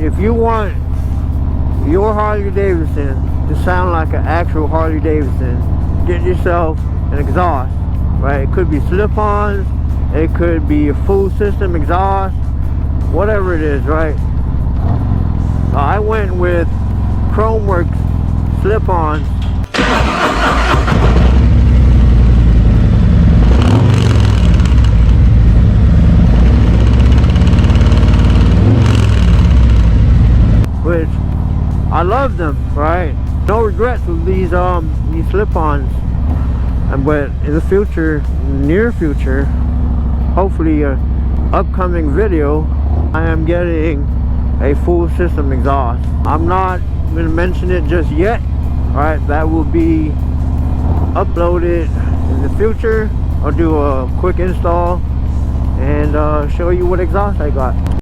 if you want your Harley-Davidson to sound like an actual Harley-Davidson, get yourself an exhaust, right? It could be slip-ons, it could be a full system exhaust, whatever it is, right? I went with Khrome Werks slip-ons. Which I love them, right? No regrets with these slip-ons. But in the future, near future, hopefully a upcoming video, I am getting a full system exhaust. I'm not going to mention it just yet. Alright, that will be uploaded in the future. I'll do a quick install and show you what exhaust I got.